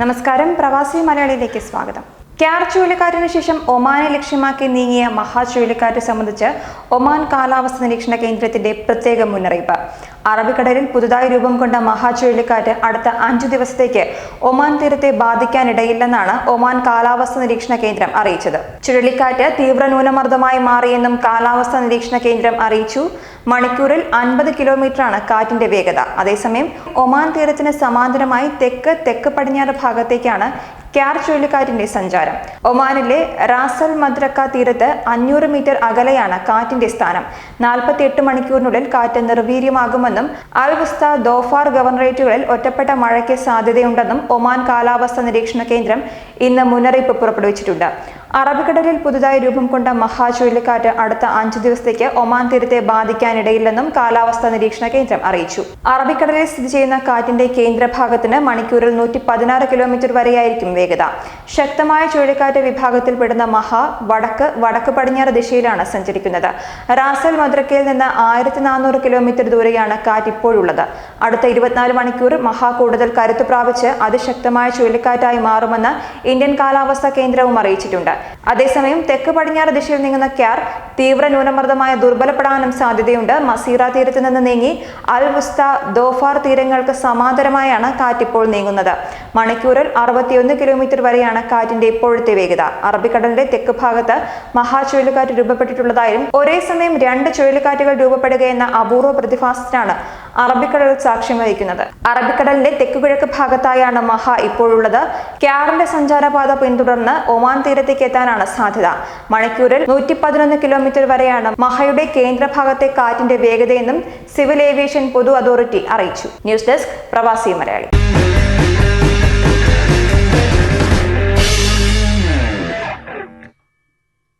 നമസ്കാരം, പ്രവാസി മലയാളിയിലേക്ക് സ്വാഗതം. ക്യാർ ചുഴലിക്കാറ്റിന് ശേഷം ഒമാനെ ലക്ഷ്യമാക്കി നീങ്ങിയ മഹാ ചുഴലിക്കാറ്റ് സംബന്ധിച്ച് ഒമാൻ കാലാവസ്ഥ നിരീക്ഷണ കേന്ദ്രത്തിന്റെ പ്രത്യേക മുന്നറിയിപ്പ്. അറബിക്കടലിൽ പുതുതായി രൂപം കൊണ്ട മഹാ ചുഴലിക്കാറ്റ് അടുത്ത 5 ദിവസത്തേക്ക് ഒമാൻ തീരത്തെ ബാധിക്കാനിടയില്ലെന്നാണ് ഒമാൻ കാലാവസ്ഥ നിരീക്ഷണ കേന്ദ്രം അറിയിച്ചത്. ചുഴലിക്കാറ്റ് തീവ്ര ന്യൂനമർദ്ദമായി മാറിയെന്നും കാലാവസ്ഥ നിരീക്ഷണ കേന്ദ്രം അറിയിച്ചു. മണിക്കൂറിൽ 50 കിലോമീറ്ററാണ് കാറ്റിന്റെ വേഗത. അതേസമയം ഒമാൻ തീരത്തിന് സമാന്തരമായി തെക്ക് പടിഞ്ഞാറ് ഭാഗത്തേക്കാണ് ക്യാർ ചുഴലിക്കാറ്റിന്റെ സഞ്ചാരം. ഒമാനിലെ റാസൽ മദ്രക്ക തീരത്ത് 500 മീറ്റർ അകലെയാണ് കാറ്റിന്റെ സ്ഥാനം. 48 മണിക്കൂറിനുള്ളിൽ കാറ്റ് നിർവീര്യമാകുമെന്നും അൽ വുസ്ത, ദോഫാർ ഗവർണറേറ്റുകളിൽ ഒറ്റപ്പെട്ട മഴയ്ക്ക് സാധ്യതയുണ്ടെന്നും ഒമാൻ കാലാവസ്ഥ നിരീക്ഷണ കേന്ദ്രം ഇന്ന് മുന്നറിയിപ്പ് പുറപ്പെടുവിച്ചിട്ടുണ്ട്. അറബിക്കടലിൽ പുതുതായി രൂപം കൊണ്ട മഹാ ചുഴലിക്കാറ്റ് അടുത്ത 5 ദിവസത്തേക്ക് ഒമാൻ തീരത്തെ ബാധിക്കാനിടയില്ലെന്നും കാലാവസ്ഥാ നിരീക്ഷണ കേന്ദ്രം അറിയിച്ചു. അറബിക്കടലിൽ സ്ഥിതി ചെയ്യുന്ന കാറ്റിന്റെ കേന്ദ്രഭാഗത്തിന് മണിക്കൂറിൽ 116 കിലോമീറ്റർ വരെയായിരിക്കും വേഗത. ശക്തമായ ചുഴലിക്കാറ്റ് വിഭാഗത്തിൽപ്പെടുന്ന മഹാ വടക്ക് പടിഞ്ഞാറ് ദിശയിലാണ് സഞ്ചരിക്കുന്നത്. റാസൽ മദ്രക്കയിൽ നിന്ന് 1400 കിലോമീറ്റർ ദൂരെയാണ് കാറ്റ് ഇപ്പോഴുള്ളത്. അടുത്ത 24 മണിക്കൂർ മഹാ കൂടുതൽ കരുത്തു പ്രാപിച്ച് അതിശക്തമായ ചുഴലിക്കാറ്റായി മാറുമെന്ന് ഇന്ത്യൻ കാലാവസ്ഥാ കേന്ദ്രവും അറിയിച്ചിട്ടുണ്ട്. അതേസമയം തെക്ക് പടിഞ്ഞാറ് ദിശയിൽ നീങ്ങുന്ന ക്യാർ തീവ്ര ന്യൂനമർദ്ദമായ ദുർബലപ്പെടാനും സാധ്യതയുണ്ട്. മസീറ തീരത്ത് നിന്ന് നീങ്ങി അൽ വുസ്ത, ദോഫാർ തീരങ്ങൾക്ക് സമാന്തരമായാണ് കാറ്റ് ഇപ്പോൾ നീങ്ങുന്നത്. മണിക്കൂറിൽ 61 കിലോമീറ്റർ വരെയാണ് കാറ്റിന്റെ ഇപ്പോഴത്തെ വേഗത. അറബിക്കടലിന്റെ തെക്ക് ഭാഗത്ത് മഹാ ചുഴലിക്കാറ്റ് രൂപപ്പെട്ടിട്ടുള്ളതായും ഒരേ സമയം 2 ചുഴലിക്കാറ്റുകൾ രൂപപ്പെടുകയെന്ന അപൂർവ പ്രതിഭാസത്തിനാണ് അറബിക്കടൽ സാക്ഷ്യം വഹിക്കുന്നത്. അറബിക്കടലിന്റെ തെക്കുകിഴക്ക് ഭാഗത്തായാണ് മഹാ ഇപ്പോഴുള്ളത്. ക്യാറിന്റെ സഞ്ചാരപാത പിന്തുടർന്ന് ഒമാൻ തീരത്തേക്ക് എത്താനാണ് സാധ്യത. മണിക്കൂറിൽ 111 കിലോമീറ്റർ വരെയാണ് മഹയുടെ കേന്ദ്രഭാഗത്തെ കാറ്റിന്റെ വേഗതയെന്നും സിവിൽ ഏവിയേഷൻ പൊതു അതോറിറ്റി അറിയിച്ചു. ന്യൂസ് ഡെസ്ക്, പ്രവാസി മലയാളി.